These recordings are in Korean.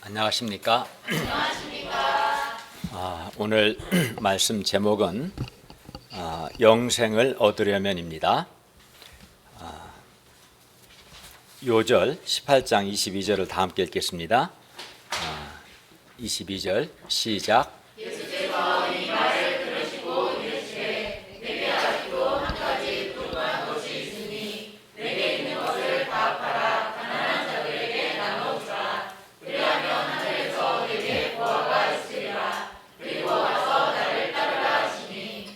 안녕하십니까? 오늘 말씀 제목은 영생을 얻으려면입니다. 요절 18장 22절을 다 함께 읽겠습니다. 22절 시작. 예수께서 이 말을 들으시고 이르시되 내게 아직도 한 가지 불구한 것이 있으니 내게 있는 것을 다 팔아 가난한 자들에게 나눠주라. 그리하면 하늘에서 내게 보화가 있으리라. 그리고 와서 나를 따르라 하시니.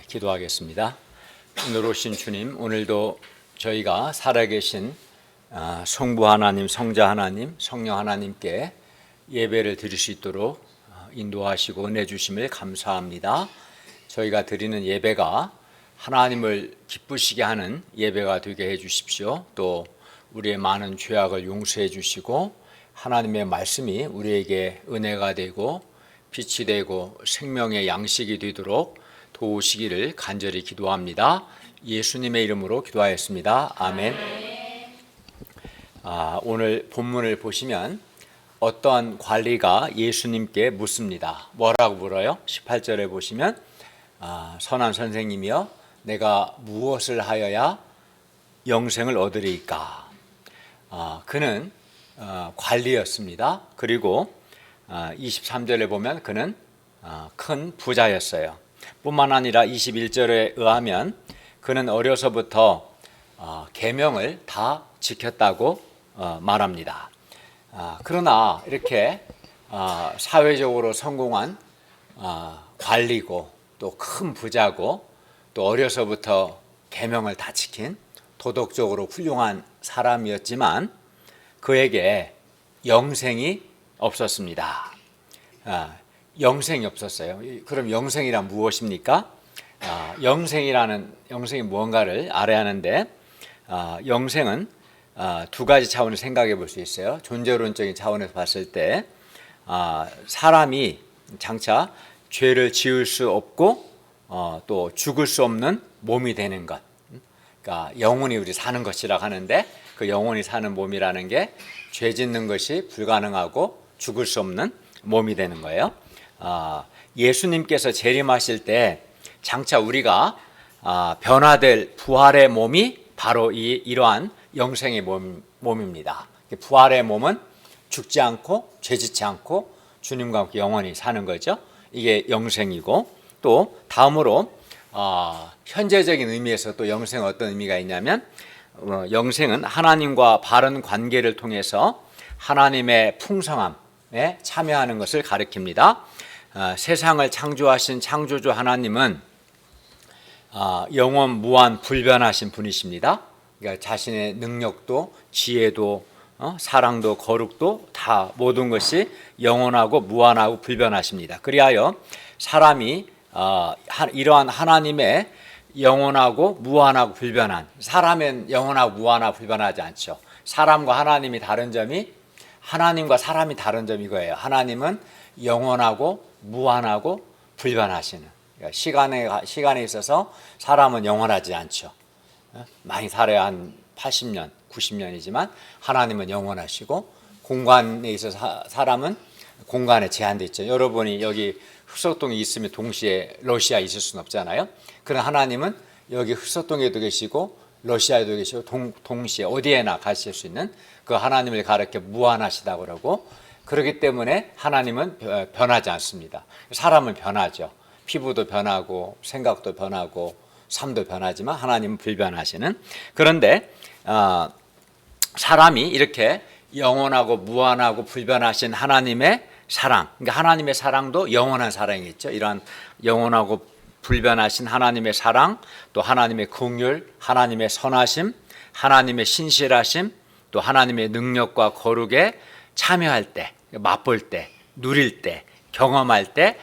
기도하겠습니다. 오늘 오신 주님, 오늘도 저희가 살아계신 성부 하나님, 성자 하나님, 성령 하나님께 예배를 드릴 수 있도록 인도하시고 은혜 주심을 감사합니다. 저희가 드리는 예배가 하나님을 기쁘시게 하는 예배가 되게 해 주십시오. 또 우리의 많은 죄악을 용서해 주시고 하나님의 말씀이 우리에게 은혜가 되고 빛이 되고 생명의 양식이 되도록 도우시기를 간절히 기도합니다. 예수님의 이름으로 기도하였습니다. 아멘. 오늘 본문을 보시면 어떠한 관리가 예수님께 묻습니다. 뭐라고 물어요? 18절에 보시면 선한 선생님이여 내가 무엇을 하여야 영생을 얻으리이까? 그는 관리였습니다. 그리고 23절에 보면 그는 큰 부자였어요. 뿐만 아니라 21절에 의하면 그는 어려서부터 계명을 다 지켰다고 말합니다. 그러나 이렇게 사회적으로 성공한 관리고 또 큰 부자고 또 어려서부터 계명을 다 지킨 도덕적으로 훌륭한 사람이었지만 그에게 영생이 없었습니다. 영생이 없었어요. 그럼 영생이란 무엇입니까? 영생이 무언가를 알아야 하는데 영생은 두 가지 차원을 생각해 볼 수 있어요. 존재론적인 차원에서 봤을 때 사람이 장차 죄를 지을 수 없고 또 죽을 수 없는 몸이 되는 것, 그러니까 영원히 우리 사는 것이라고 하는데 그 영원히 사는 몸이라는 게 죄 짓는 것이 불가능하고 죽을 수 없는 몸이 되는 거예요. 예수님께서 재림하실 때 장차 우리가 변화될 부활의 몸이 바로 이러한 영생의 몸입니다. 부활의 몸은 죽지 않고 죄짓지 않고 주님과 함께 영원히 사는 거죠. 이게 영생이고 또 다음으로 현재적인 의미에서 또 영생은 어떤 의미가 있냐면 영생은 하나님과 바른 관계를 통해서 하나님의 풍성함에 참여하는 것을 가리킵니다. 세상을 창조하신 창조주 하나님은 영원 무한 불변하신 분이십니다. 그러니까 자신의 능력도 지혜도 사랑도 거룩도 다 모든 것이 영원하고 무한하고 불변하십니다. 그리하여 사람이 이러한 하나님의 영원하고 무한하고 불변한, 사람은 영원하고 무한하고 불변하지 않죠. 사람과 하나님이 다른 점이, 하나님과 사람이 다른 점이 이거예요. 하나님은 영원하고 무한하고 불변하시는, 그러니까 시간에 있어서 사람은 영원하지 않죠. 많이 살아야 한 80년, 90년이지만 하나님은 영원하시고 공간에 있어서 사람은 공간에 제한되어 있죠. 여러분이 여기 흑석동에 있으면 동시에 러시아에 있을 수는 없잖아요. 그러나 하나님은 여기 흑석동에도 계시고 러시아에도 계시고 동시에 어디에나 가실 수 있는 그 하나님을 가르쳐 무한하시다고 그러고, 그렇기 때문에 하나님은 변하지 않습니다. 사람은 변하죠. 피부도 변하고 생각도 변하고 삶도 변하지만 하나님은 불변하시는. 그런데 사람이 이렇게 영원하고 무한하고 불변하신 하나님의 사랑, 그러니까 하나님의 사랑도 영원한 사랑이겠죠. 이러한 영원하고 불변하신 하나님의 사랑, 또 하나님의 긍휼, 하나님의 선하심, 하나님의 신실하심, 또 하나님의 능력과 거룩에 참여할 때, 맛볼 때, 누릴 때, 경험할 때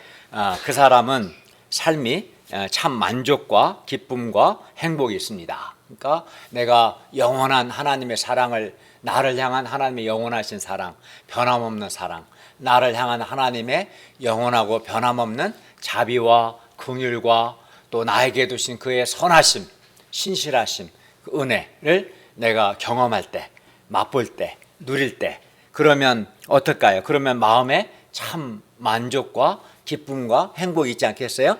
그 사람은 삶이 참 만족과 기쁨과 행복이 있습니다. 그러니까 내가 영원한 하나님의 사랑을, 나를 향한 하나님의 영원하신 사랑, 변함없는 사랑, 나를 향한 하나님의 영원하고 변함없는 자비와 긍휼과 또 나에게 두신 그의 선하심, 신실하심, 그 은혜를 내가 경험할 때, 맛볼 때, 누릴 때, 그러면 어떨까요? 그러면 마음에 참 만족과 기쁨과 행복이 있지 않겠어요?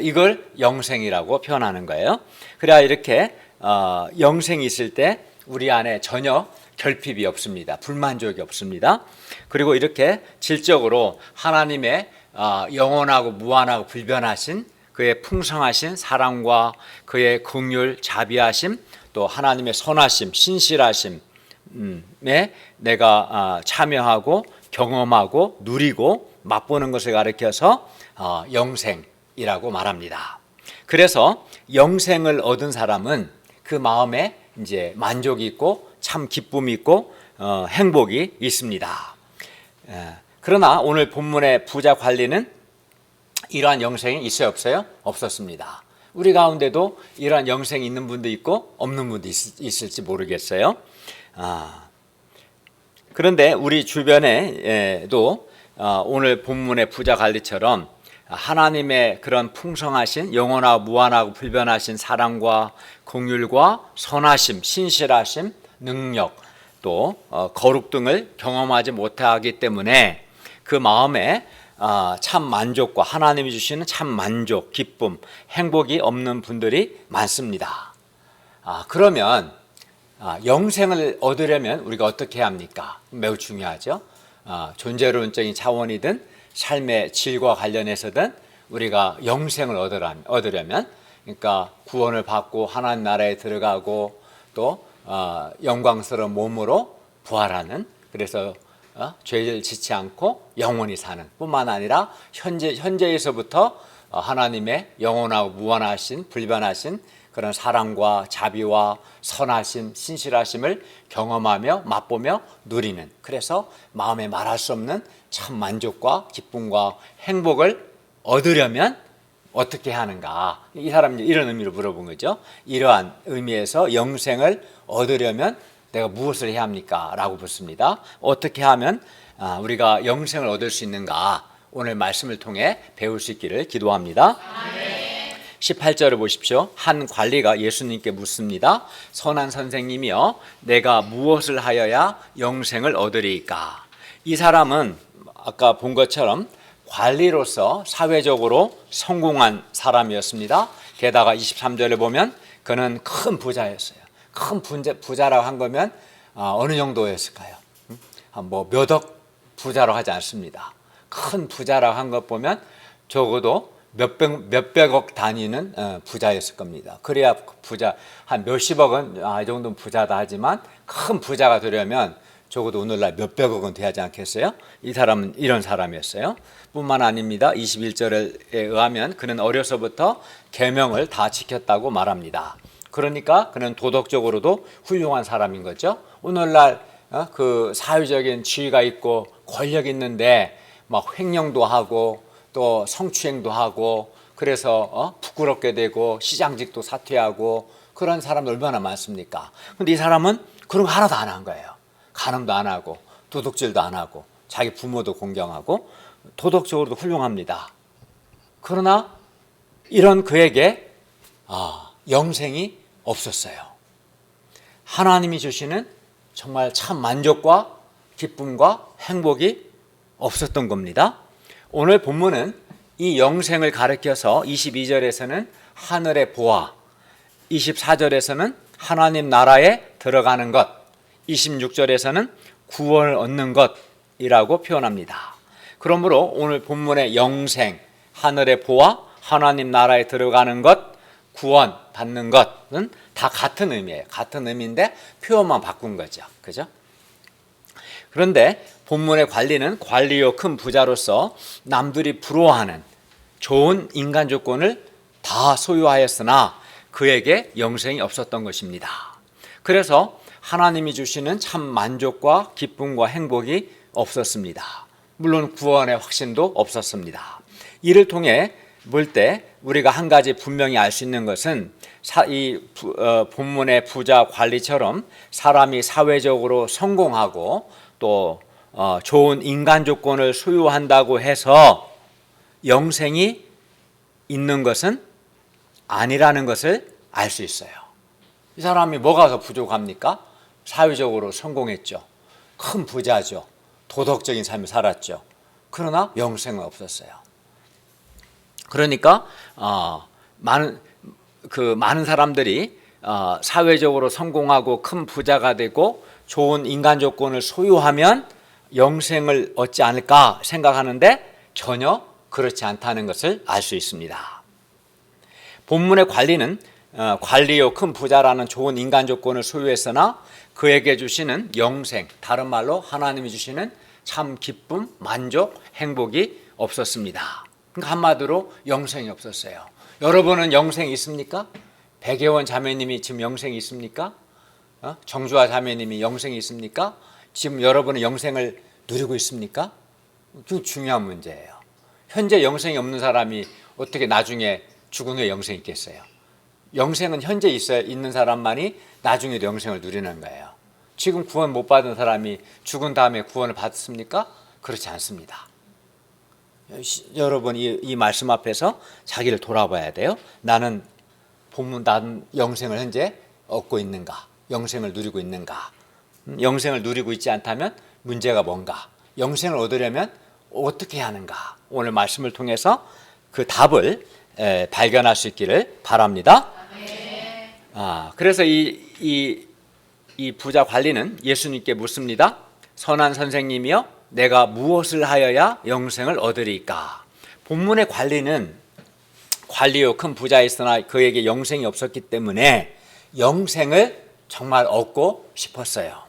이걸 영생이라고 표현하는 거예요. 그래야 이렇게 영생이 있을 때 우리 안에 전혀 결핍이 없습니다. 불만족이 없습니다. 그리고 이렇게 질적으로 하나님의 영원하고 무한하고 불변하신 그의 풍성하신 사랑과 그의 긍휼, 자비하심, 또 하나님의 선하심, 신실하심에 내가 참여하고 경험하고 누리고 맛보는 것을 가리켜서 영생이라고 말합니다. 그래서 영생을 얻은 사람은 그 마음에 이제 만족이 있고 참 기쁨이 있고 행복이 있습니다. 그러나 오늘 본문의 부자 관리는 이러한 영생이 있어요, 없어요? 없었습니다. 우리 가운데도 이러한 영생이 있는 분도 있고 없는 분도 있을지 모르겠어요. 그런데 우리 주변에도 오늘 본문의 부자 관리처럼 하나님의 그런 풍성하신 영원하고 무한하고 불변하신 사랑과 긍휼과 선하심, 신실하심, 능력 또 거룩 등을 경험하지 못하기 때문에 그 마음에 참 만족과 하나님이 주시는 참 만족, 기쁨, 행복이 없는 분들이 많습니다. 그러면 영생을 얻으려면 우리가 어떻게 해야 합니까? 매우 중요하죠. 존재론적인 차원이든 삶의 질과 관련해서든 우리가 영생을 얻으려면 그러니까 구원을 받고 하나님 나라에 들어가고 또 영광스러운 몸으로 부활하는, 그래서 죄를 짓지 않고 영원히 사는 뿐만 아니라 현재에서부터 하나님의 영원하고 무한하신 불변하신 그런 사랑과 자비와 선하심, 신실하심을 경험하며 맛보며 누리는, 그래서 마음에 말할 수 없는 참 만족과 기쁨과 행복을 얻으려면 어떻게 하는가? 이 사람이 이런 의미로 물어본 거죠. 이러한 의미에서 영생을 얻으려면 내가 무엇을 해야 합니까? 라고 묻습니다. 어떻게 하면 우리가 영생을 얻을 수 있는가? 오늘 말씀을 통해 배울 수 있기를 기도합니다. 아멘. 18절을 보십시오. 한 관리가 예수님께 묻습니다. 선한 선생님이여, 내가 무엇을 하여야 영생을 얻으리이까? 이 사람은 아까 본 것처럼 관리로서 사회적으로 성공한 사람이었습니다. 게다가 23절에 보면 그는 큰 부자였어요. 큰 부자라고 한 거면 어느 정도였을까요? 뭐 몇 억 부자라고 하지 않습니다. 큰 부자라고 한 것 보면 적어도 몇백억 단위는 부자였을 겁니다. 그래야 부자 한 몇십억은 이 정도는 부자다 하지만 큰 부자가 되려면 적어도 오늘날 몇백억은 돼야지 않겠어요? 이 사람은 이런 사람이었어요. 뿐만 아닙니다. 21절에 의하면 그는 어려서부터 계명을 다 지켰다고 말합니다. 그러니까 그는 도덕적으로도 훌륭한 사람인 거죠. 오늘날 그 사회적인 지위가 있고 권력 있는데 막 횡령도 하고 또 성추행도 하고 그래서 부끄럽게 되고 시장직도 사퇴하고 그런 사람들 얼마나 많습니까? 근데 이 사람은 그런 거 하나도 안 한 거예요. 간음도 안 하고 도둑질도 안 하고 자기 부모도 공경하고 도덕적으로도 훌륭합니다. 그러나 이런 그에게 영생이 없었어요. 하나님이 주시는 정말 참 만족과 기쁨과 행복이 없었던 겁니다. 오늘 본문은 이 영생을 가리켜서 22절에서는 하늘의 보화, 24절에서는 하나님 나라에 들어가는 것, 26절에서는 구원을 얻는 것이라고 표현합니다. 그러므로 오늘 본문의 영생, 하늘의 보화, 하나님 나라에 들어가는 것, 구원 받는 것은 다 같은 의미예요. 같은 의미인데 표현만 바꾼 거죠. 그죠? 그런데 본문의 관리는 관리요 큰 부자로서 남들이 부러워하는 좋은 인간 조건을 다 소유하였으나 그에게 영생이 없었던 것입니다. 그래서 하나님이 주시는 참 만족과 기쁨과 행복이 없었습니다. 물론 구원의 확신도 없었습니다. 이를 통해 볼 때 우리가 한 가지 분명히 알 수 있는 것은 이 본문의 부자 관리처럼 사람이 사회적으로 성공하고 또 좋은 인간 조건을 소유한다고 해서 영생이 있는 것은 아니라는 것을 알 수 있어요. 이 사람이 뭐가 더 부족합니까? 사회적으로 성공했죠. 큰 부자죠. 도덕적인 삶을 살았죠. 그러나 영생은 없었어요. 그러니까 많은 사람들이 사회적으로 성공하고 큰 부자가 되고 좋은 인간 조건을 소유하면 영생을 얻지 않을까 생각하는데 전혀 그렇지 않다는 것을 알 수 있습니다. 본문의 관리는 관리요 큰 부자라는 좋은 인간 조건을 소유했으나 그에게 주시는 영생, 다른 말로 하나님이 주시는 참 기쁨, 만족, 행복이 없었습니다. 그러니까 한마디로 영생이 없었어요. 여러분은 영생이 있습니까? 백예원 자매님이 지금 영생이 있습니까? 정주아 자매님이 영생이 있습니까? 지금 여러분은 영생을 누리고 있습니까? 그 중요한 문제예요. 현재 영생이 없는 사람이 어떻게 나중에 죽은 후에 영생이 있겠어요? 영생은 현재 있는 사람만이 나중에도 영생을 누리는 거예요. 지금 구원 못 받은 사람이 죽은 다음에 구원을 받습니까? 그렇지 않습니다. 여러분 이 말씀 앞에서 자기를 돌아봐야 돼요. 나는 영생을 현재 얻고 있는가? 영생을 누리고 있는가? 영생을 누리고 있지 않다면 문제가 뭔가? 영생을 얻으려면 어떻게 하는가? 오늘 말씀을 통해서 그 답을 발견할 수 있기를 바랍니다. 그래서 이 부자 관리는 예수님께 묻습니다. 선한 선생님이여, 내가 무엇을 하여야 영생을 얻으리까? 본문의 관리는 관리요 큰 부자였으나 그에게 영생이 없었기 때문에 영생을 정말 얻고 싶었어요.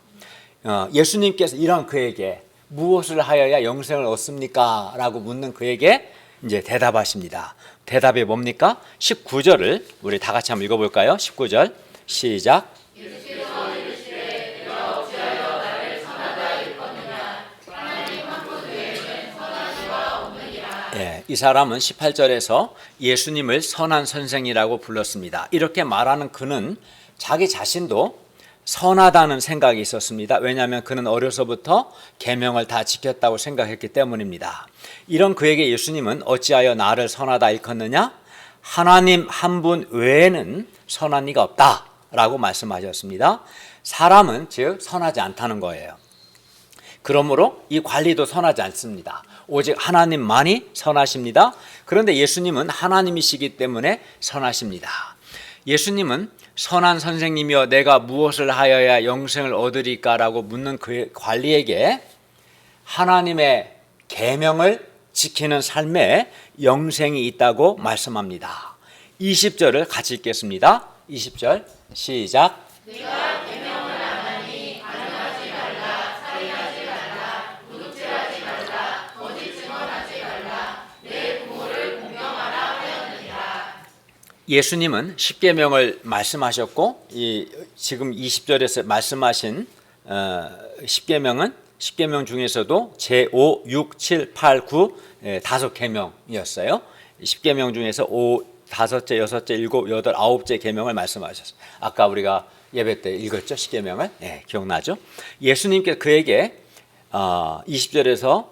예수님께서 이런 그에게 무엇을 하여야 영생을 얻습니까? 라고 묻는 그에게 이제 대답하십니다. 대답이 뭡니까? 19절을 우리 다 같이 한번 읽어볼까요? 19절 시작. 이 사람은 18절에서 예수님을 선한 선생이라고 불렀습니다. 이렇게 말하는 그는 자기 자신도 선하다는 생각이 있었습니다. 왜냐하면 그는 어려서부터 계명을 다 지켰다고 생각했기 때문입니다. 이런 그에게 예수님은 어찌하여 나를 선하다 일컫느냐? 하나님 한 분 외에는 선한 이가 없다라고 말씀하셨습니다. 사람은 즉 선하지 않다는 거예요. 그러므로 이 관리도 선하지 않습니다. 오직 하나님만이 선하십니다. 그런데 예수님은 하나님이시기 때문에 선하십니다. 예수님은 선한 선생님이여, 내가 무엇을 하여야 영생을 얻으리까라고 묻는 그 관리에게 하나님의 계명을 지키는 삶에 영생이 있다고 말씀합니다. 20절을 같이 읽겠습니다. 20절 시작. 내가 계명을 안 하니 간음하지 말라, 살인하지 말라, 도둑질하지 말라, 거짓 증언하지 말라, 내 부모를 공경하라 하였느니라. 예수님은 십계명을 말씀하셨고 지금 20절에서 말씀하신 십계명 중에서도 제5, 6, 7, 8, 9 다섯 계명이었어요. 십계명 중에서 5째, 6째, 7, 8, 9째 계명을 말씀하셨어요. 아까 우리가 예배 때 읽었죠, 십계명을. 기억나죠? 예수님께서 그에게 20절에서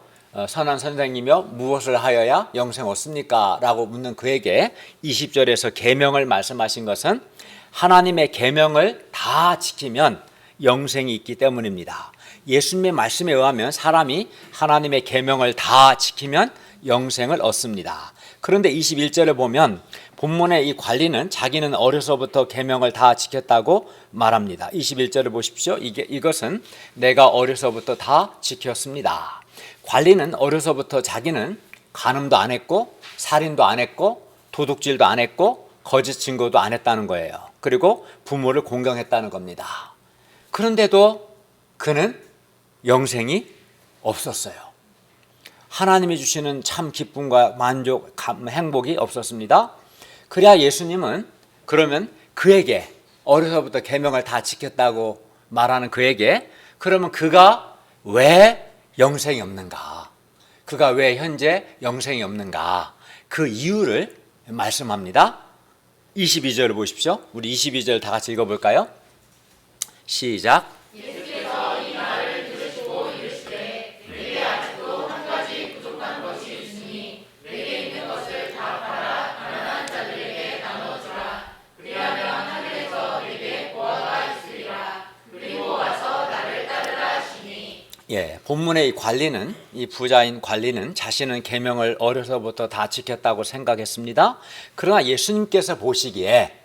선한 선생님이여 무엇을 하여야 영생 얻습니까? 라고 묻는 그에게 20절에서 계명을 말씀하신 것은 하나님의 계명을 다 지키면 영생이 있기 때문입니다. 예수님의 말씀에 의하면 사람이 하나님의 계명을 다 지키면 영생을 얻습니다. 그런데 21절을 보면 본문의 이 관리는 자기는 어려서부터 계명을 다 지켰다고 말합니다. 21절을 보십시오. 이것은 내가 어려서부터 다 지켰습니다. 관리는 어려서부터 자기는 간음도 안 했고 살인도 안 했고 도둑질도 안 했고 거짓 증거도 안 했다는 거예요. 그리고 부모를 공경했다는 겁니다. 그런데도 그는 영생이 없었어요. 하나님이 주시는 참 기쁨과 만족, 행복이 없었습니다. 그래야 예수님은 그러면 그에게 어려서부터 계명을 다 지켰다고 말하는 그에게 그러면 그가 왜 영생이 없는가? 그가 왜 현재 영생이 없는가? 그 이유를 말씀합니다. 22절을 보십시오. 우리 22절 다 같이 읽어볼까요? 시작. 예수께서 이 말을 들으시고 이르시되 내게 아직도 한 가지 부족한 것이 있으니 내게 있는 것을 다 팔아 가난한 자들에게 나눠주라. 그리하면 하늘에서 내게 보화가 있으리라. 그리고 와서 나를 따르라 하시니. 본문의 이 부자인 관리는 자신은 계명을 어려서부터 다 지켰다고 생각했습니다. 그러나 예수님께서 보시기에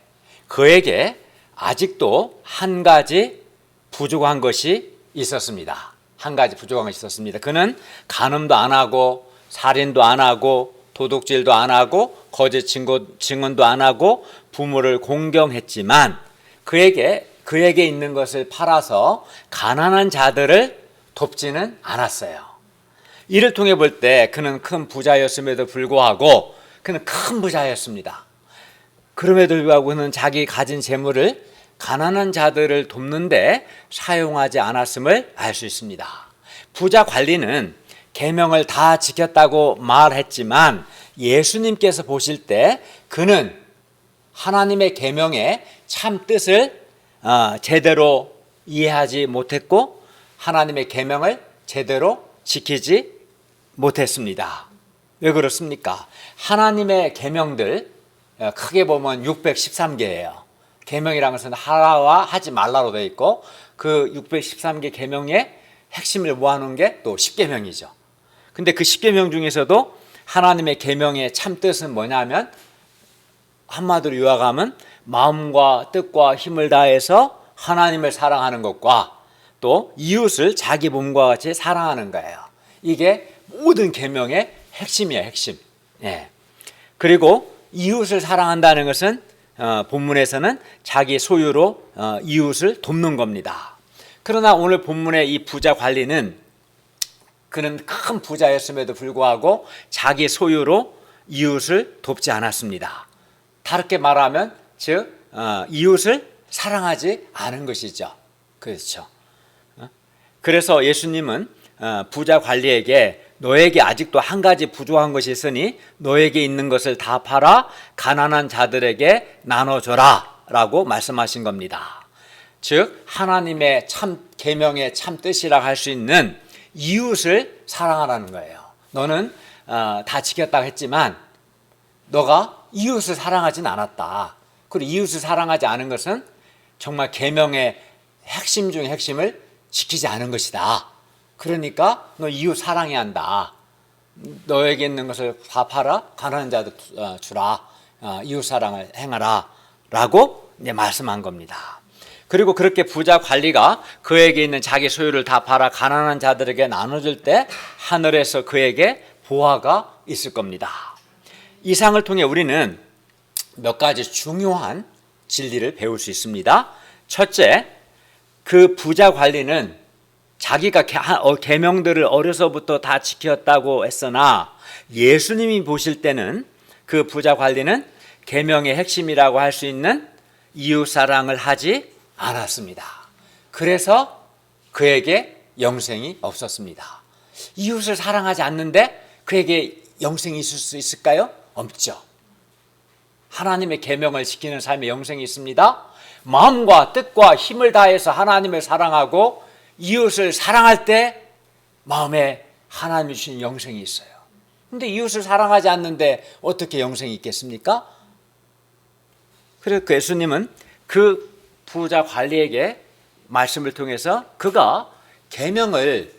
그에게 아직도 한 가지 부족한 것이 있었습니다. 한 가지 부족한 것이 있었습니다. 그는 간음도 안 하고 살인도 안 하고 도둑질도 안 하고 거짓 증언도 안 하고 부모를 공경했지만 그에게 있는 것을 팔아서 가난한 자들을 돕지는 않았어요. 이를 통해 볼 때 그는 큰 부자였음에도 불구하고 그는 큰 부자였습니다. 그럼에도 불구하고 그는 자기 가진 재물을 가난한 자들을 돕는데 사용하지 않았음을 알 수 있습니다. 부자 관리는 계명을 다 지켰다고 말했지만 예수님께서 보실 때 그는 하나님의 계명의 참 뜻을 제대로 이해하지 못했고 하나님의 계명을 제대로 지키지 못했습니다. 왜 그렇습니까? 하나님의 계명들 크게 보면 613개예요. 계명이라는 것은 하라와 하지 말라로 되어 있고 그 613개 계명의 핵심을 모아놓은 게 또 10계명이죠. 근데 그 10계명 중에서도 하나님의 계명의 참 뜻은 뭐냐면 한마디로 요약하면 마음과 뜻과 힘을 다해서 하나님을 사랑하는 것과 또 이웃을 자기 몸과 같이 사랑하는 거예요. 이게 모든 계명의 핵심이에요. 핵심. 예. 그리고 이웃을 사랑한다는 것은 본문에서는 자기 소유로 이웃을 돕는 겁니다. 그러나 오늘 본문의 이 부자 관리는 그는 큰 부자였음에도 불구하고 자기 소유로 이웃을 돕지 않았습니다. 다르게 말하면 즉 이웃을 사랑하지 않은 것이죠. 그렇죠. 그래서 예수님은 부자 관리에게 너에게 아직도 한 가지 부족한 것이 있으니 너에게 있는 것을 다 팔아 가난한 자들에게 나눠줘라 라고 말씀하신 겁니다. 즉 하나님의 참 계명의 참 뜻이라 할 수 있는 이웃을 사랑하라는 거예요. 너는 다 지켰다고 했지만 너가 이웃을 사랑하진 않았다. 그리고 이웃을 사랑하지 않은 것은 정말 계명의 핵심 중의 핵심을 지키지 않은 것이다. 그러니까 너 이웃 사랑해야 한다. 너에게 있는 것을 다 팔아 가난한 자들 주라. 이웃 사랑을 행하라 라고 말씀한 겁니다. 그리고 그렇게 부자 관리가 그에게 있는 자기 소유를 다 팔아 가난한 자들에게 나눠줄 때 하늘에서 그에게 보화가 있을 겁니다. 이 상을 통해 우리는 몇 가지 중요한 진리를 배울 수 있습니다. 첫째, 그 부자 관리는 자기가 계명들을 어려서부터 다 지켰다고 했으나 예수님이 보실 때는 그 부자 관리는 계명의 핵심이라고 할 수 있는 이웃 사랑을 하지 않았습니다. 그래서 그에게 영생이 없었습니다. 이웃을 사랑하지 않는데 그에게 영생이 있을 수 있을까요? 없죠. 하나님의 계명을 지키는 삶에 영생이 있습니다. 마음과 뜻과 힘을 다해서 하나님을 사랑하고 이웃을 사랑할 때 마음에 하나님이 주신 영생이 있어요. 그런데 이웃을 사랑하지 않는데 어떻게 영생이 있겠습니까? 그래서 예수님은 그 부자 관리에게 말씀을 통해서 그가 계명을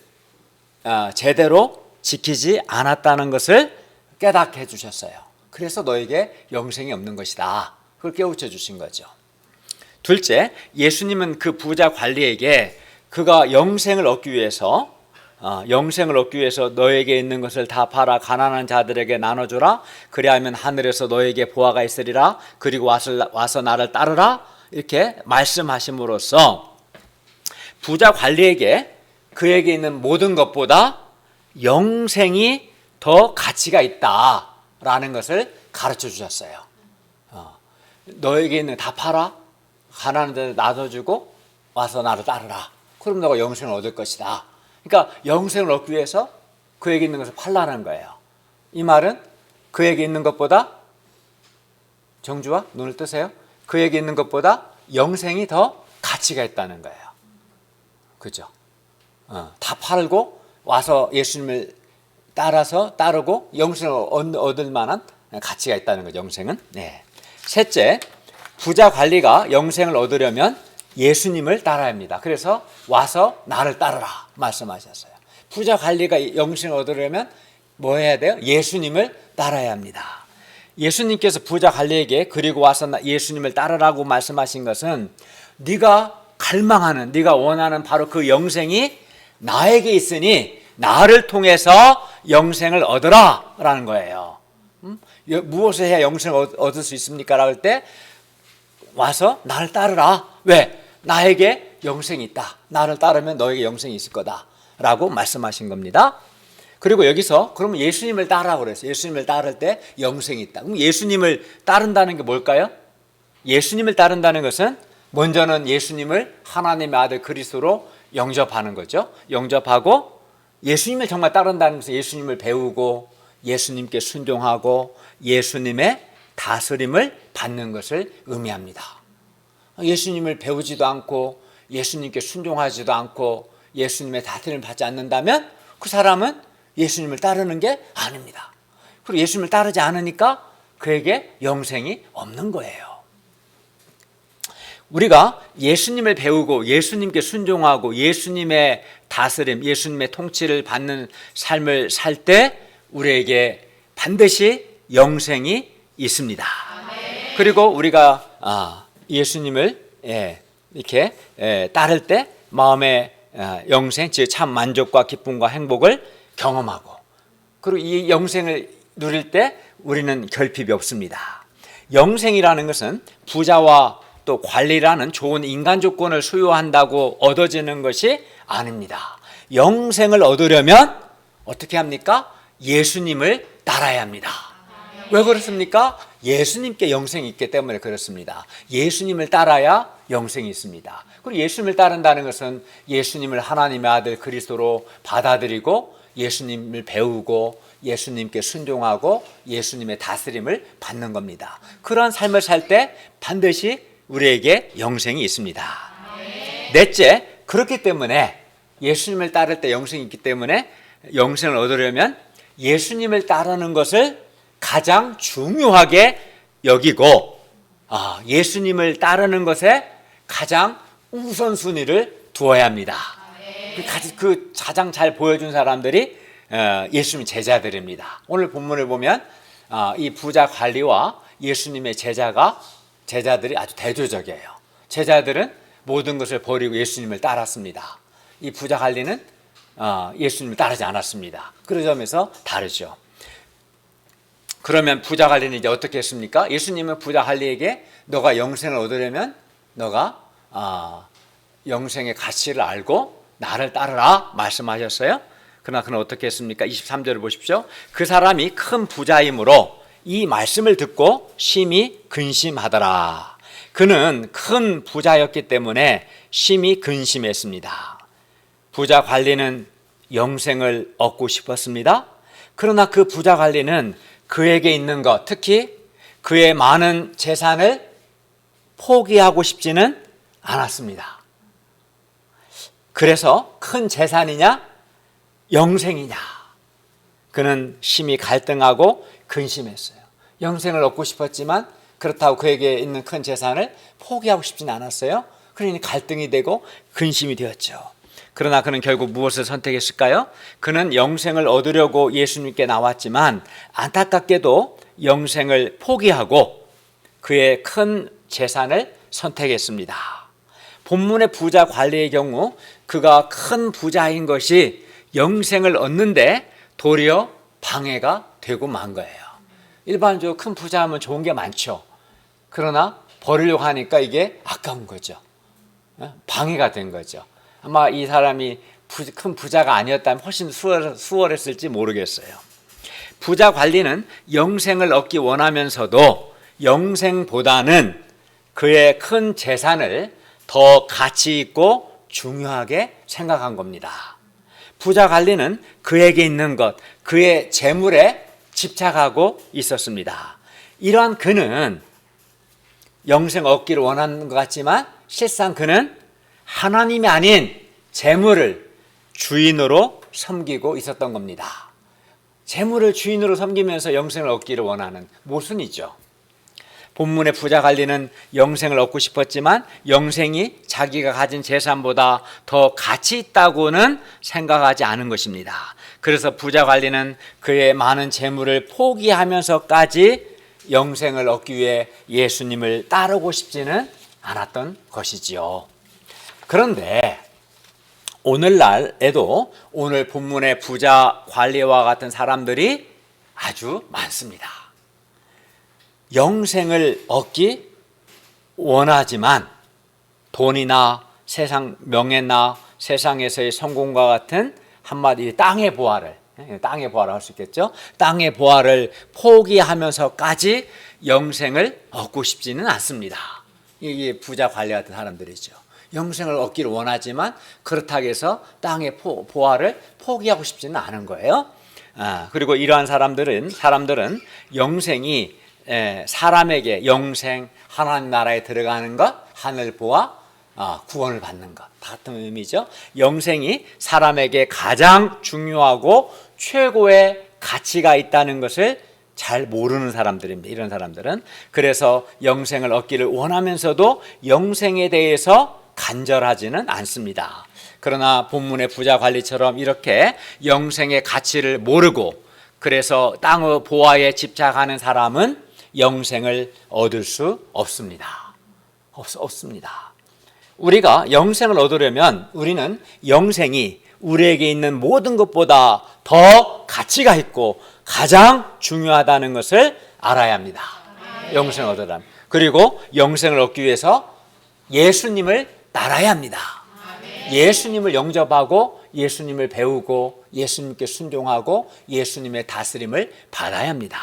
제대로 지키지 않았다는 것을 깨닫게 해주셨어요. 그래서 너에게 영생이 없는 것이다. 그걸 깨우쳐 주신 거죠. 둘째, 예수님은 그 부자 관리에게 그가 영생을 얻기 위해서 너에게 있는 것을 다 팔아 가난한 자들에게 나눠주라. 그리하면 하늘에서 너에게 보화가 있으리라. 그리고 와서 나를 따르라. 이렇게 말씀하심으로써 부자 관리에게 그에게 있는 모든 것보다 영생이 더 가치가 있다라는 것을 가르쳐 주셨어요. 너에게 있는 다 팔아 가난한 자들 나눠주고 와서 나를 따르라. 그럼 너가 영생을 얻을 것이다. 그러니까 영생을 얻기 위해서 그에게 있는 것을 팔라는 거예요. 이 말은 그에게 있는 것보다 정주와 눈을 뜨세요. 그에게 있는 것보다 영생이 더 가치가 있다는 거예요. 그죠? 다 팔고 와서 예수님을 따르고 영생을 얻을 만한 가치가 있다는 거죠. 영생은. 네. 셋째, 부자 관리가 영생을 얻으려면 예수님을 따라야 합니다. 그래서 와서 나를 따르라 말씀하셨어요. 부자 관리가 영생을 얻으려면 뭐 해야 돼요? 예수님을 따라야 합니다. 예수님께서 부자 관리에게 그리고 와서 예수님을 따르라고 말씀하신 것은 네가 갈망하는, 네가 원하는 바로 그 영생이 나에게 있으니 나를 통해서 영생을 얻으라 라는 거예요. 무엇을 해야 영생을 얻을 수 있습니까? 라고 할 때 와서 나를 따르라. 왜? 나에게 영생이 있다. 나를 따르면 너에게 영생이 있을 거다 라고 말씀하신 겁니다. 그리고 여기서 그러면 예수님을 따르라고 그랬어요. 예수님을 따를 때 영생이 있다. 그럼 예수님을 따른다는 게 뭘까요? 예수님을 따른다는 것은 먼저는 예수님을 하나님의 아들 그리스도로 영접하는 거죠. 영접하고 예수님을 정말 따른다는 것은 예수님을 배우고 예수님께 순종하고 예수님의 다스림을 받는 것을 의미합니다. 예수님을 배우지도 않고 예수님께 순종하지도 않고 예수님의 다스림을 받지 않는다면 그 사람은 예수님을 따르는 게 아닙니다. 그리고 예수님을 따르지 않으니까 그에게 영생이 없는 거예요. 우리가 예수님을 배우고 예수님께 순종하고 예수님의 다스림, 예수님의 통치를 받는 삶을 살 때 우리에게 반드시 영생이 있습니다. 그리고 우리가 예수님을 이렇게 따를 때 마음의 영생, 즉 참 만족과 기쁨과 행복을 경험하고 그리고 이 영생을 누릴 때 우리는 결핍이 없습니다. 영생이라는 것은 부자와 또 관리라는 좋은 인간 조건을 수요한다고 얻어지는 것이 아닙니다. 영생을 얻으려면 어떻게 합니까? 예수님을 따라야 합니다. 왜 그렇습니까? 예수님께 영생이 있기 때문에 그렇습니다. 예수님을 따라야 영생이 있습니다. 그리고 예수님을 따른다는 것은 예수님을 하나님의 아들 그리스도로 받아들이고 예수님을 배우고 예수님께 순종하고 예수님의 다스림을 받는 겁니다. 그런 삶을 살 때 반드시 우리에게 영생이 있습니다. 넷째, 그렇기 때문에 예수님을 따를 때 영생이 있기 때문에 영생을 얻으려면 예수님을 따르는 것을 가장 중요하게 여기고 예수님을 따르는 것에 가장 우선순위를 두어야 합니다. 그 가장 잘 보여준 사람들이 예수님 제자들입니다. 오늘 본문을 보면 이 부자 관리와 예수님의 제자들이 아주 대조적이에요. 제자들은 모든 것을 버리고 예수님을 따랐습니다. 이 부자 관리는 예수님을 따르지 않았습니다. 그런 점에서 다르죠. 그러면 부자 관리는 이제 어떻게 했습니까? 예수님은 부자 관리에게 너가 영생을 얻으려면 너가 영생의 가치를 알고 나를 따르라 말씀하셨어요. 그러나 그는 어떻게 했습니까? 23절을 보십시오. 그 사람이 큰 부자이므로 이 말씀을 듣고 심히 근심하더라. 그는 큰 부자였기 때문에 심히 근심했습니다. 부자 관리는 영생을 얻고 싶었습니다. 그러나 그 부자 관리는 그에게 있는 것, 특히 그의 많은 재산을 포기하고 싶지는 않았습니다. 그래서 큰 재산이냐 영생이냐 그는 심히 갈등하고 근심했어요. 영생을 얻고 싶었지만 그렇다고 그에게 있는 큰 재산을 포기하고 싶지는 않았어요. 그러니 갈등이 되고 근심이 되었죠. 그러나 그는 결국 무엇을 선택했을까요? 그는 영생을 얻으려고 예수님께 나왔지만 안타깝게도 영생을 포기하고 그의 큰 재산을 선택했습니다. 본문의 부자 관리의 경우 그가 큰 부자인 것이 영생을 얻는데 도리어 방해가 되고 만 거예요. 일반적으로 큰 부자하면 좋은 게 많죠. 그러나 버리려고 하니까 이게 아까운 거죠. 방해가 된 거죠. 아마 이 사람이 큰 부자가 아니었다면 훨씬 수월했을지 모르겠어요. 부자 관리는 영생을 얻기 원하면서도 영생보다는 그의 큰 재산을 더 가치 있고 중요하게 생각한 겁니다. 부자 관리는 그에게 있는 것, 그의 재물에 집착하고 있었습니다. 이러한 그는 영생 얻기를 원하는 것 같지만 실상 그는 하나님이 아닌 재물을 주인으로 섬기고 있었던 겁니다. 재물을 주인으로 섬기면서 영생을 얻기를 원하는 모순이죠. 본문의 부자 관리는 영생을 얻고 싶었지만 영생이 자기가 가진 재산보다 더 가치 있다고는 생각하지 않은 것입니다. 그래서 부자 관리는 그의 많은 재물을 포기하면서까지 영생을 얻기 위해 예수님을 따르고 싶지는 않았던 것이지요. 그런데 오늘날에도 오늘 본문의 부자 관리와 같은 사람들이 아주 많습니다. 영생을 얻기 원하지만 돈이나 세상 명예나 세상에서의 성공과 같은 한마디 땅의 보화를 할 수 있겠죠. 땅의 보화를 포기하면서까지 영생을 얻고 싶지는 않습니다. 이게 부자 관리 같은 사람들이죠. 영생을 얻기를 원하지만 그렇다고 해서 땅의 보화를 포기하고 싶지는 않은 거예요. 그리고 이러한 사람들은 영생이 사람에게 영생, 하나님 나라에 들어가는 것, 하늘 보아, 구원을 받는 것 같은 의미죠. 영생이 사람에게 가장 중요하고 최고의 가치가 있다는 것을 잘 모르는 사람들입니다. 이런 사람들은. 그래서 영생을 얻기를 원하면서도 영생에 대해서 간절하지는 않습니다. 그러나 본문의 부자 관리처럼 이렇게 영생의 가치를 모르고 그래서 땅의 보화에 집착하는 사람은 영생을 얻을 수 없습니다. 없습니다. 우리가 영생을 얻으려면 우리는 영생이 우리에게 있는 모든 것보다 더 가치가 있고 가장 중요하다는 것을 알아야 합니다. 영생을 얻으려면. 그리고 영생을 얻기 위해서 예수님을 따라야 합니다. 예수님을 영접하고 예수님을 배우고 예수님께 순종하고 예수님의 다스림을 받아야 합니다.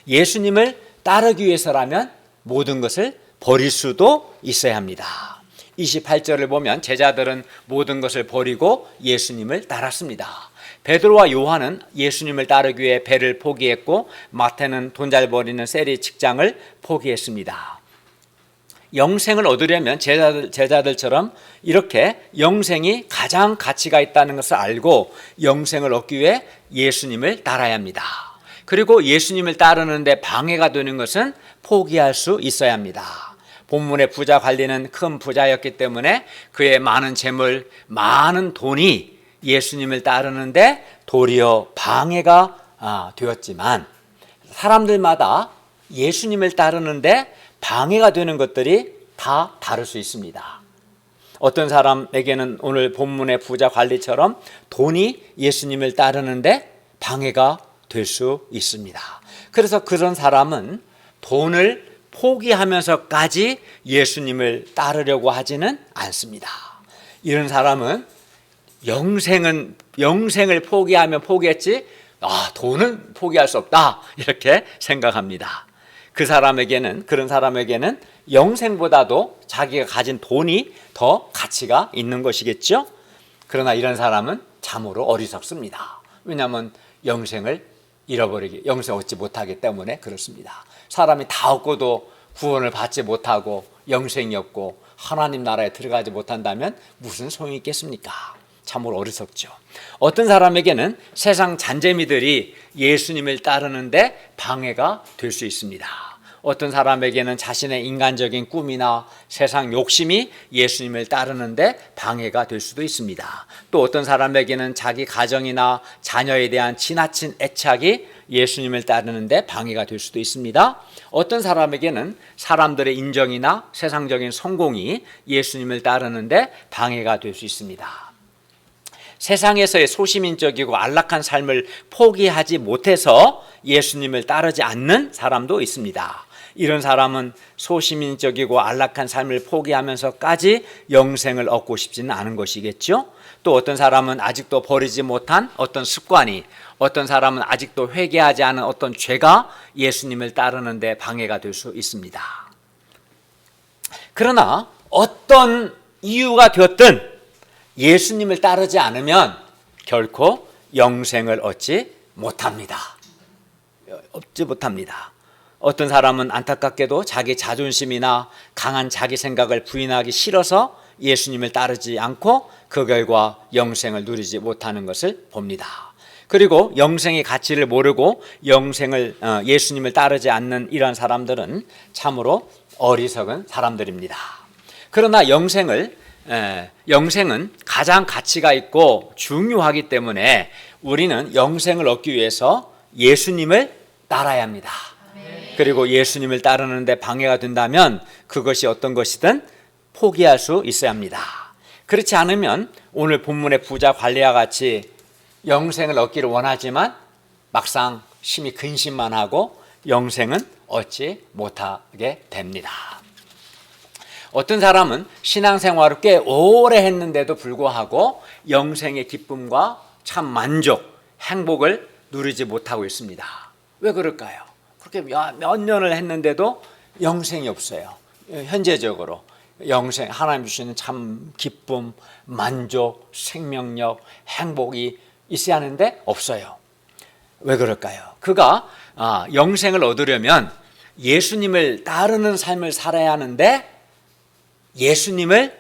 예수님을 따르기 위해서라면 모든 것을 버릴 수도 있어야 합니다. 28절을 보면 제자들은 모든 것을 버리고 예수님을 따랐습니다. 베드로와 요한은 예수님을 따르기 위해 배를 포기했고 마태는 돈 잘 버리는 세리 직장을 포기했습니다. 영생을 얻으려면 제자들처럼 이렇게 영생이 가장 가치가 있다는 것을 알고 영생을 얻기 위해 예수님을 따라야 합니다. 그리고 예수님을 따르는데 방해가 되는 것은 포기할 수 있어야 합니다. 본문의 부자 관리는 큰 부자였기 때문에 그의 많은 재물, 많은 돈이 예수님을 따르는데 도리어 방해가 되었지만 사람들마다 예수님을 따르는데 방해가 되는 것들이 다 다를 수 있습니다. 어떤 사람에게는 오늘 본문의 부자 관리처럼 돈이 예수님을 따르는데 방해가 될 수 있습니다. 그래서 그런 사람은 돈을 포기하면서까지 예수님을 따르려고 하지는 않습니다. 이런 사람은 영생을 포기하면 포기했지 돈은 포기할 수 없다 이렇게 생각합니다. 그런 사람에게는 영생보다도 자기가 가진 돈이 더 가치가 있는 것이겠죠. 그러나 이런 사람은 참으로 어리석습니다. 왜냐하면 영생 얻지 못하기 때문에 그렇습니다. 사람이 다 얻고도 구원을 받지 못하고 영생이 없고 하나님 나라에 들어가지 못한다면 무슨 소용이 있겠습니까? 참으로 어리석죠. 어떤 사람에게는 세상 잔재미들이 예수님을 따르는데 방해가 될 수 있습니다. 어떤 사람에게는 자신의 인간적인 꿈이나 세상 욕심이 예수님을 따르는데 방해가 될 수도 있습니다. 또 어떤 사람에게는 자기 가정이나 자녀에 대한 지나친 애착이 예수님을 따르는데 방해가 될 수도 있습니다. 어떤 사람에게는 사람들의 인정이나 세상적인 성공이 예수님을 따르는데 방해가 될 수 있습니다. 세상에서의 소시민적이고 안락한 삶을 포기하지 못해서 예수님을 따르지 않는 사람도 있습니다. 이런 사람은 소시민적이고 안락한 삶을 포기하면서까지 영생을 얻고 싶지는 않은 것이겠죠. 또 어떤 사람은 아직도 버리지 못한 어떤 습관이, 어떤 사람은 아직도 회개하지 않은 어떤 죄가 예수님을 따르는데 방해가 될 수 있습니다. 그러나 어떤 이유가 되었든 예수님을 따르지 않으면 결코 영생을 얻지 못합니다. 어떤 사람은 안타깝게도 자기 자존심이나 강한 자기 생각을 부인하기 싫어서 예수님을 따르지 않고 그 결과 영생을 누리지 못하는 것을 봅니다. 그리고 영생의 가치를 모르고 예수님을 따르지 않는 이런 사람들은 참으로 어리석은 사람들입니다. 그러나 영생은 가장 가치가 있고 중요하기 때문에 우리는 영생을 얻기 위해서 예수님을 따라야 합니다. 그리고 예수님을 따르는데 방해가 된다면 그것이 어떤 것이든 포기할 수 있어야 합니다. 그렇지 않으면 오늘 본문의 부자 관리와 같이 영생을 얻기를 원하지만 막상 심히 근심만 하고 영생은 얻지 못하게 됩니다. 어떤 사람은 신앙생활을 꽤 오래 했는데도 불구하고 영생의 기쁨과 참 만족, 행복을 누리지 못하고 있습니다. 왜 그럴까요? 그렇게 몇 년을 했는데도 영생이 없어요. 현재적으로 영생, 하나님 주시는 참 기쁨, 만족, 생명력, 행복이 있어야 하는데 없어요. 왜 그럴까요? 그가 영생을 얻으려면 예수님을 따르는 삶을 살아야 하는데 예수님을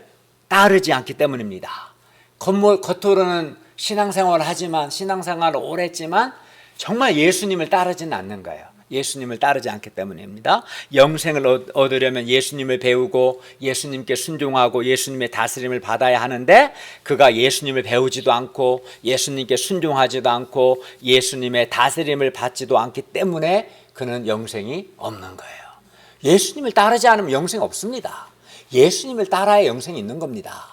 따르지 않기 때문입니다. 겉으로는 신앙생활을 하지만 신앙생활을 오래 했지만 정말 예수님을 따르지는 않는 거예요. 예수님을 따르지 않기 때문입니다. 영생을 얻으려면 예수님을 배우고 예수님께 순종하고 예수님의 다스림을 받아야 하는데 그가 예수님을 배우지도 않고 예수님께 순종하지도 않고 예수님의 다스림을 받지도 않기 때문에 그는 영생이 없는 거예요. 예수님을 따르지 않으면 영생 없습니다. 예수님을 따라야 영생이 있는 겁니다.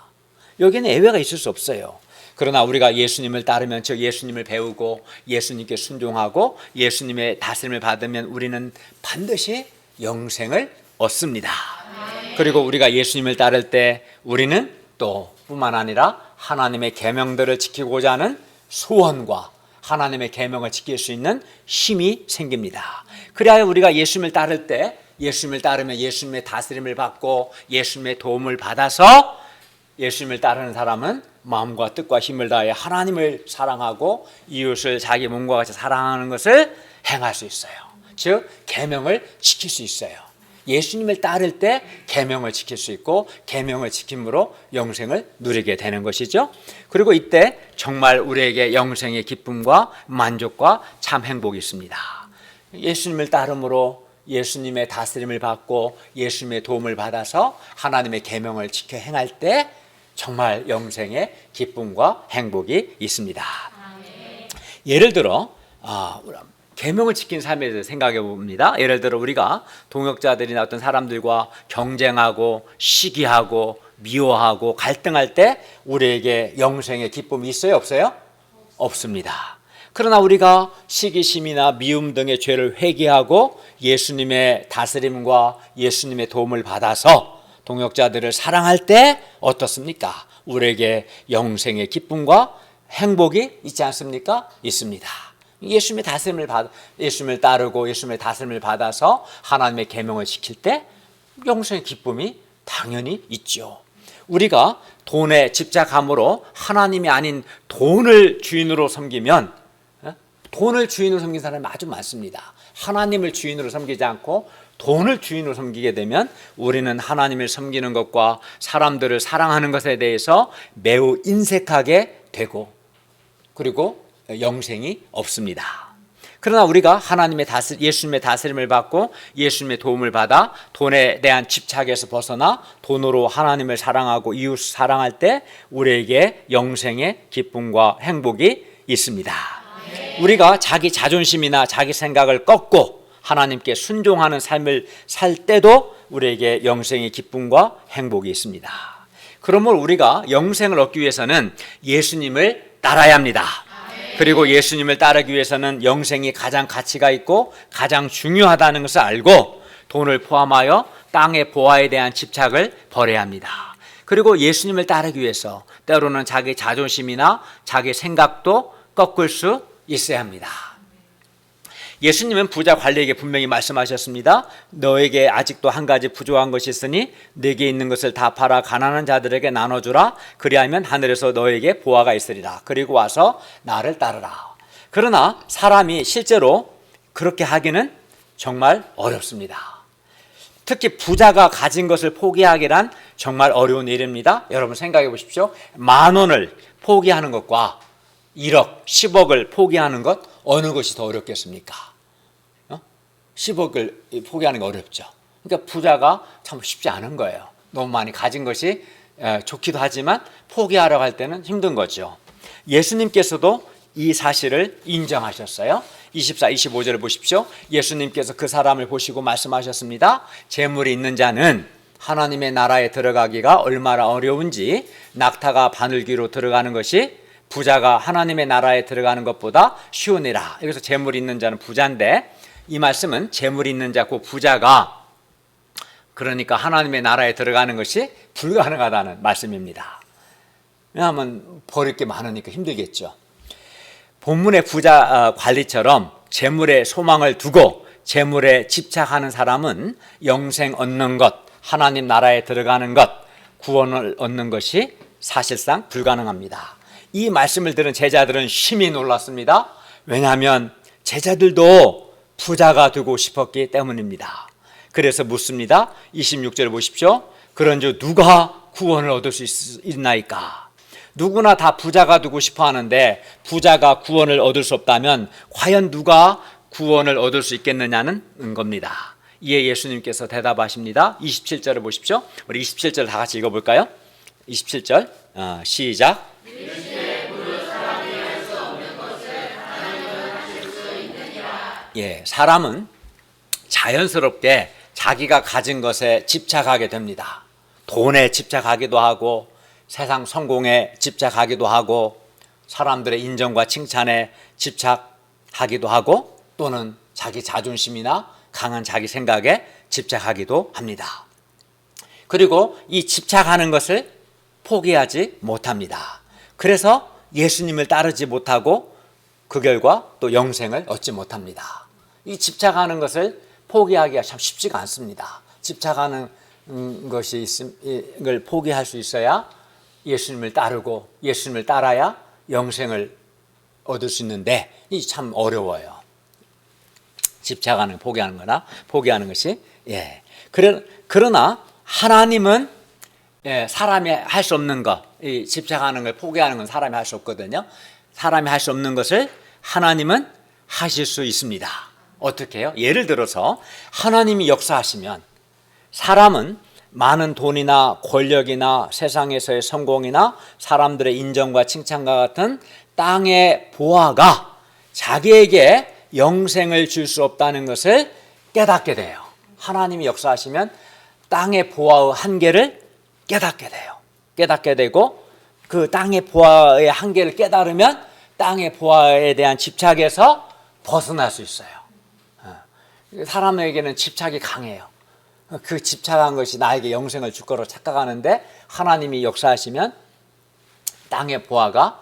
여기는 예외가 있을 수 없어요. 그러나 우리가 예수님을 따르면 즉 예수님을 배우고 예수님께 순종하고 예수님의 다스림을 받으면 우리는 반드시 영생을 얻습니다. 그리고 우리가 예수님을 따를 때 우리는 또 뿐만 아니라 하나님의 계명들을 지키고자 하는 소원과 하나님의 계명을 지킬 수 있는 힘이 생깁니다. 그래야 우리가 예수님을 따를 때 예수님을 따르면 예수님의 다스림을 받고 예수님의 도움을 받아서 예수님을 따르는 사람은 마음과 뜻과 힘을 다해 하나님을 사랑하고 이웃을 자기 몸과 같이 사랑하는 것을 행할 수 있어요. 즉 계명을 지킬 수 있어요. 예수님을 따를 때 계명을 지킬 수 있고 계명을 지킴으로 영생을 누리게 되는 것이죠. 그리고 이때 정말 우리에게 영생의 기쁨과 만족과 참 행복이 있습니다. 예수님을 따름으로 예수님의 다스림을 받고 예수님의 도움을 받아서 하나님의 계명을 지켜 행할 때 정말 영생의 기쁨과 행복이 있습니다. 예를 들어 계명을 지킨 삶에 대해서 생각해 봅니다. 예를 들어 우리가 동역자들이나 어떤 사람들과 경쟁하고 시기하고 미워하고 갈등할 때 우리에게 영생의 기쁨이 있어요? 없어요? 없습니다. 그러나 우리가 시기심이나 미움 등의 죄를 회개하고 예수님의 다스림과 예수님의 도움을 받아서 동역자들을 사랑할 때 어떻습니까? 우리에게 영생의 기쁨과 행복이 있지 않습니까? 있습니다. 예수님의 따르고 예수님의 다스림을 받아서 하나님의 계명을 지킬 때 영생의 기쁨이 당연히 있죠. 우리가 돈에 집착함으로 하나님이 아닌 돈을 주인으로 섬기면 돈을 주인으로 섬긴 사람이 아주 많습니다. 하나님을 주인으로 섬기지 않고 돈을 주인으로 섬기게 되면 우리는 하나님을 섬기는 것과 사람들을 사랑하는 것에 대해서 매우 인색하게 되고 그리고 영생이 없습니다. 그러나 우리가 예수님의 다스림을 받고 예수님의 도움을 받아 돈에 대한 집착에서 벗어나 돈으로 하나님을 사랑하고 이웃 사랑할 때 우리에게 영생의 기쁨과 행복이 있습니다. 우리가 자기 자존심이나 자기 생각을 꺾고 하나님께 순종하는 삶을 살 때도 우리에게 영생의 기쁨과 행복이 있습니다. 그러므로 우리가 영생을 얻기 위해서는 예수님을 따라야 합니다. 그리고 예수님을 따르기 위해서는 영생이 가장 가치가 있고 가장 중요하다는 것을 알고 돈을 포함하여 땅의 보화에 대한 집착을 버려야 합니다. 그리고 예수님을 따르기 위해서 때로는 자기 자존심이나 자기 생각도 꺾을 수 있어야 합니다. 예수님은 부자 관리에게 분명히 말씀하셨습니다. 너에게 아직도 한 가지 부족한 것이 있으니 네게 있는 것을 다 팔아 가난한 자들에게 나눠주라. 그리하면 하늘에서 너에게 보화가 있으리라. 그리고 와서 나를 따르라. 그러나 사람이 실제로 그렇게 하기는 정말 어렵습니다. 특히 부자가 가진 것을 포기하기란 정말 어려운 일입니다. 여러분 생각해 보십시오. 10,000원을 포기하는 것과 1억, 10억을 포기하는 것 어느 것이 더 어렵겠습니까? 10억을 포기하는 게 어렵죠. 그러니까 부자가 참 쉽지 않은 거예요. 너무 많이 가진 것이 좋기도 하지만 포기하려고 할 때는 힘든 거죠. 예수님께서도 이 사실을 인정하셨어요. 24, 25절을 보십시오. 예수님께서 그 사람을 보시고 말씀하셨습니다. 재물이 있는 자는 하나님의 나라에 들어가기가 얼마나 어려운지 낙타가 바늘귀로 들어가는 것이 부자가 하나님의 나라에 들어가는 것보다 쉬우니라. 여기서 재물이 있는 자는 부자인데 이 말씀은 재물이 있는 자, 그 부자가 그러니까 하나님의 나라에 들어가는 것이 불가능하다는 말씀입니다. 왜냐하면 버릴 게 많으니까 힘들겠죠. 본문의 부자 관리처럼 재물에 소망을 두고 재물에 집착하는 사람은 영생 얻는 것, 하나님 나라에 들어가는 것, 구원을 얻는 것이 사실상 불가능합니다. 이 말씀을 들은 제자들은 심히 놀랐습니다. 왜냐하면 제자들도 부자가 되고 싶었기 때문입니다. 그래서 묻습니다. 26절 보십시오. 그런즉 누가 구원을 얻을 수 있나이까? 누구나 다 부자가 되고 싶어 하는데 부자가 구원을 얻을 수 없다면 과연 누가 구원을 얻을 수 있겠느냐는 겁니다. 이에 예수님께서 대답하십니다. 27절을 보십시오. 우리 27절 다 같이 읽어볼까요? 27절 시작. 예, 사람은 자연스럽게 자기가 가진 것에 집착하게 됩니다. 돈에 집착하기도 하고 세상 성공에 집착하기도 하고 사람들의 인정과 칭찬에 집착하기도 하고 또는 자기 자존심이나 강한 자기 생각에 집착하기도 합니다. 그리고 이 집착하는 것을 포기하지 못합니다. 그래서 예수님을 따르지 못하고 그 결과 또 영생을 얻지 못합니다. 이 집착하는 것을 포기하기가 참 쉽지가 않습니다. 집착하는 것이 걸 포기할 수 있어야 예수님을 따르고 예수님을 따라야 영생을 얻을 수 있는데 이 참 어려워요. 집착하는 포기하는 것이 그러나 하나님은 사람이 할 수 없는 것, 이 집착하는 걸 포기하는 건 사람이 할 수 없거든요. 사람이 할 수 없는 것을 하나님은 하실 수 있습니다. 어떻게 해요? 예를 들어서 하나님이 역사하시면 사람은 많은 돈이나 권력이나 세상에서의 성공이나 사람들의 인정과 칭찬과 같은 땅의 보화가 자기에게 영생을 줄 수 없다는 것을 깨닫게 돼요. 하나님이 역사하시면 땅의 보화의 한계를 깨닫게 돼요. 깨닫게 되고 그 땅의 보화의 한계를 깨달으면 땅의 보화에 대한 집착에서 벗어날 수 있어요. 사람에게는 집착이 강해요. 그 집착한 것이 나에게 영생을 줄 거로 착각하는데 하나님이 역사하시면 땅의 보화가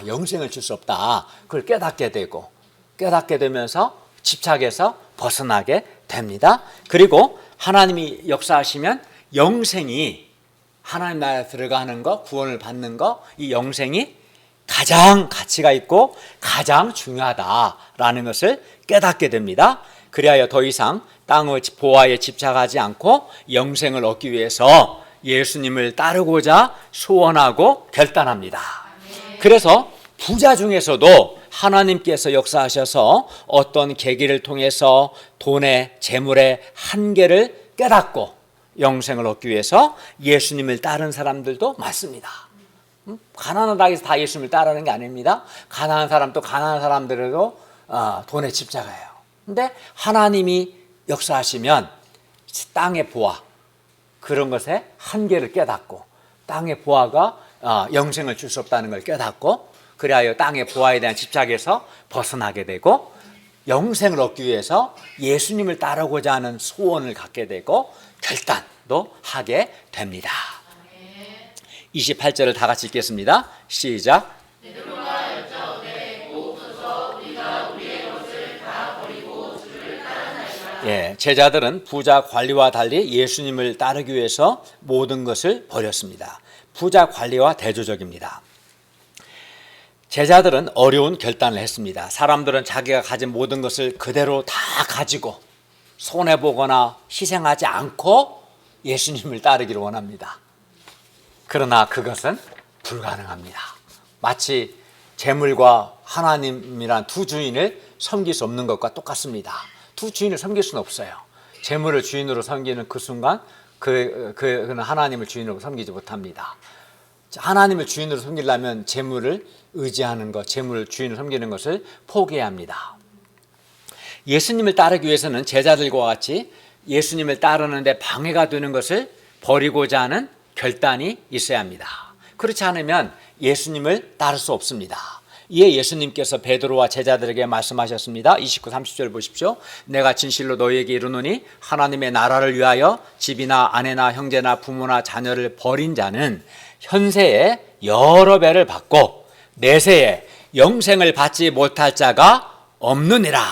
영생을 줄 수 없다. 그걸 깨닫게 되고 깨닫게 되면서 집착에서 벗어나게 됩니다. 그리고 하나님이 역사하시면 영생이 하나님 나라에 들어가는 것, 구원을 받는 것, 이 영생이 가장 가치가 있고 가장 중요하다라는 것을 깨닫게 됩니다. 그리하여 더 이상 땅의 보화에 집착하지 않고 영생을 얻기 위해서 예수님을 따르고자 소원하고 결단합니다. 그래서 부자 중에서도 하나님께서 역사하셔서 어떤 계기를 통해서 돈의 재물의 한계를 깨닫고 영생을 얻기 위해서 예수님을 따른 사람들도 많습니다. 가난하다고 해서 다 예수님을 따르는 게 아닙니다. 가난한 사람도 가난한 사람들에도 돈에 집착해요. 근데 하나님이 역사하시면 땅의 보화 그런 것에 한계를 깨닫고 땅의 보화가 영생을 줄 수 없다는 걸 깨닫고 그리하여 땅의 보화에 대한 집착에서 벗어나게 되고 영생을 얻기 위해서 예수님을 따르고자 하는 소원을 갖게 되고 결단도 하게 됩니다. 28절을 다 같이 읽겠습니다. 시작. 제자들은 부자 관리와 달리 예수님을 따르기 위해서 모든 것을 버렸습니다. 부자 관리와 대조적입니다. 제자들은 어려운 결단을 했습니다. 사람들은 자기가 가진 모든 것을 그대로 다 가지고 손해보거나 희생하지 않고 예수님을 따르기를 원합니다. 그러나 그것은 불가능합니다. 마치 재물과 하나님이란 두 주인을 섬길 수 없는 것과 똑같습니다. 두 주인을 섬길 수는 없어요. 재물을 주인으로 섬기는 그 순간 그는 하나님을 주인으로 섬기지 못합니다. 하나님을 주인으로 섬기려면 재물을 의지하는 것, 재물을 주인으로 섬기는 것을 포기해야 합니다. 예수님을 따르기 위해서는 제자들과 같이 예수님을 따르는데 방해가 되는 것을 버리고자 하는 결단이 있어야 합니다. 그렇지 않으면 예수님을 따를 수 없습니다. 이에 예수님께서 베드로와 제자들에게 말씀하셨습니다. 29, 30절 보십시오. 내가 진실로 너희에게 이르노니 하나님의 나라를 위하여 집이나 아내나 형제나 부모나 자녀를 버린 자는 현세에 여러 배를 받고 내세에 영생을 받지 못할 자가 없느니라.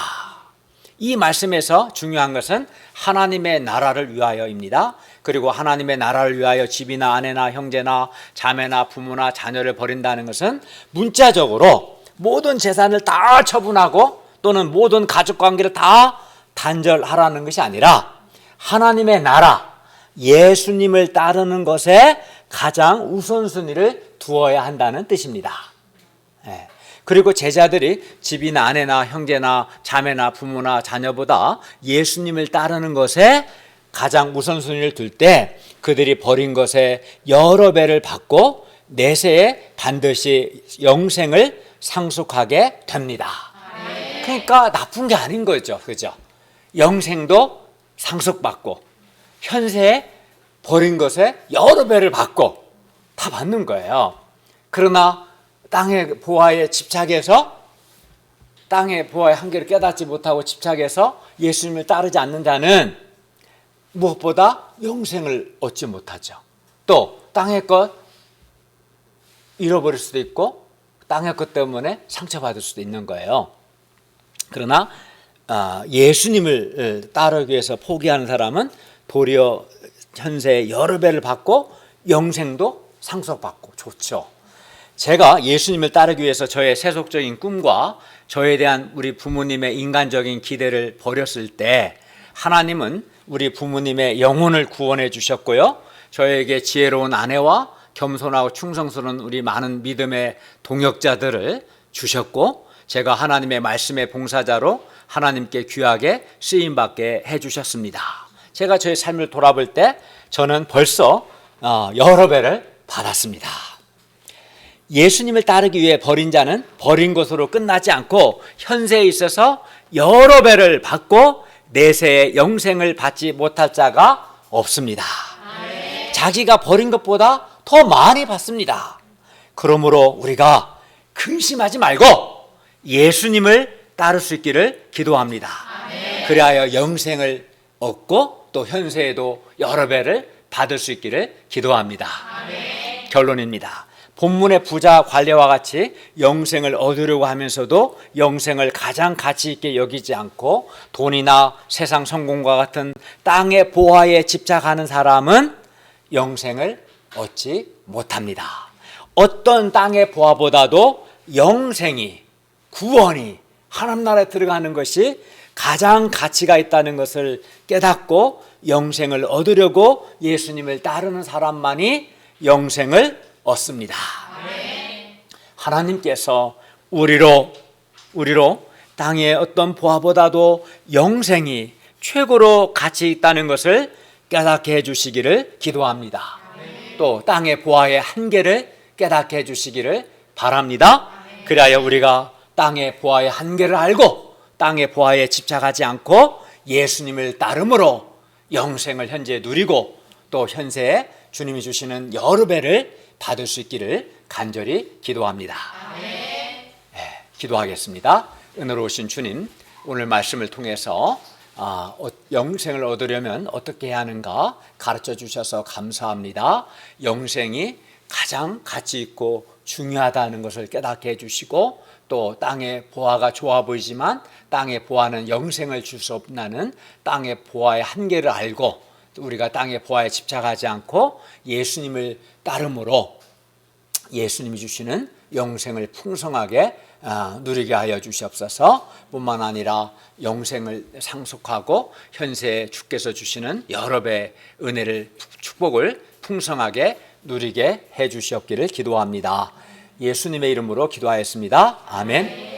이 말씀에서 중요한 것은 하나님의 나라를 위하여입니다. 그리고 하나님의 나라를 위하여 집이나 아내나 형제나 자매나 부모나 자녀를 버린다는 것은 문자적으로 모든 재산을 다 처분하고 또는 모든 가족관계를 다 단절하라는 것이 아니라 하나님의 나라, 예수님을 따르는 것에 가장 우선순위를 두어야 한다는 뜻입니다. 그리고 제자들이 집이나 아내나 형제나 자매나 부모나 자녀보다 예수님을 따르는 것에 가장 우선순위를 둘 때 그들이 버린 것에 여러 배를 받고 내세에 반드시 영생을 상속하게 됩니다. 그러니까 나쁜 게 아닌 거죠. 그죠? 영생도 상속받고 현세에 버린 것에 여러 배를 받고 다 받는 거예요. 그러나 땅의 보화에 집착해서 땅의 보화의 한계를 깨닫지 못하고 집착해서 예수님을 따르지 않는 자는 무엇보다 영생을 얻지 못하죠. 또 땅의 것 잃어버릴 수도 있고 땅의 것 때문에 상처받을 수도 있는 거예요. 그러나 예수님을 따르기 위해서 포기하는 사람은 도리어 현세에 여러 배를 받고 영생도 상속받고 좋죠. 제가 예수님을 따르기 위해서 저의 세속적인 꿈과 저에 대한 우리 부모님의 인간적인 기대를 버렸을 때 하나님은 우리 부모님의 영혼을 구원해 주셨고요. 저에게 지혜로운 아내와 겸손하고 충성스러운 우리 많은 믿음의 동역자들을 주셨고 제가 하나님의 말씀의 봉사자로 하나님께 귀하게 쓰임받게 해주셨습니다. 제가 저의 삶을 돌아볼 때 저는 벌써 여러 배를 받았습니다. 예수님을 따르기 위해 버린 자는 버린 것으로 끝나지 않고 현세에 있어서 여러 배를 받고 내세에 영생을 받지 못할 자가 없습니다. 자기가 버린 것보다 더 많이 받습니다. 그러므로 우리가 근심하지 말고 예수님을 따를 수 있기를 기도합니다. 그리하여 영생을 얻고 또 현세에도 여러 배를 받을 수 있기를 기도합니다. 결론입니다. 본문의 부자 관례와 같이 영생을 얻으려고 하면서도 영생을 가장 가치 있게 여기지 않고 돈이나 세상 성공과 같은 땅의 보화에 집착하는 사람은 영생을 얻지 못합니다. 어떤 땅의 보화보다도 영생이, 구원이 하나님 나라에 들어가는 것이 가장 가치가 있다는 것을 깨닫고 영생을 얻으려고 예수님을 따르는 사람만이 영생을 얻습니다. 하나님께서 우리로 땅의 어떤 보화보다도 영생이 최고로 가치 있다는 것을 깨닫게 해주시기를 기도합니다. 또 땅의 보화의 한계를 깨닫게 해주시기를 바랍니다. 그래야 우리가 땅의 보화의 한계를 알고 땅의 보화에 집착하지 않고 예수님을 따름으로 영생을 현재 누리고 또 현세에 주님이 주시는 여러 배를 받을 수 있기를 간절히 기도합니다. 기도하겠습니다. 은혜로우신 주님, 오늘 말씀을 통해서 영생을 얻으려면 어떻게 해야 하는가 가르쳐 주셔서 감사합니다. 영생이 가장 가치 있고 중요하다는 것을 깨닫게 해주시고 또 땅의 보화가 좋아 보이지만 땅의 보화는 영생을 줄 수 없다는 땅의 보화의 한계를 알고 우리가 땅의 보화에 집착하지 않고 예수님을 따름으로 예수님이 주시는 영생을 풍성하게 누리게 하여 주시옵소서. 뿐만 아니라 영생을 상속하고 현세에 주께서 주시는 여러 배의 은혜를 축복을 풍성하게 누리게 해 주시옵기를 기도합니다. 예수님의 이름으로 기도하였습니다. 아멘.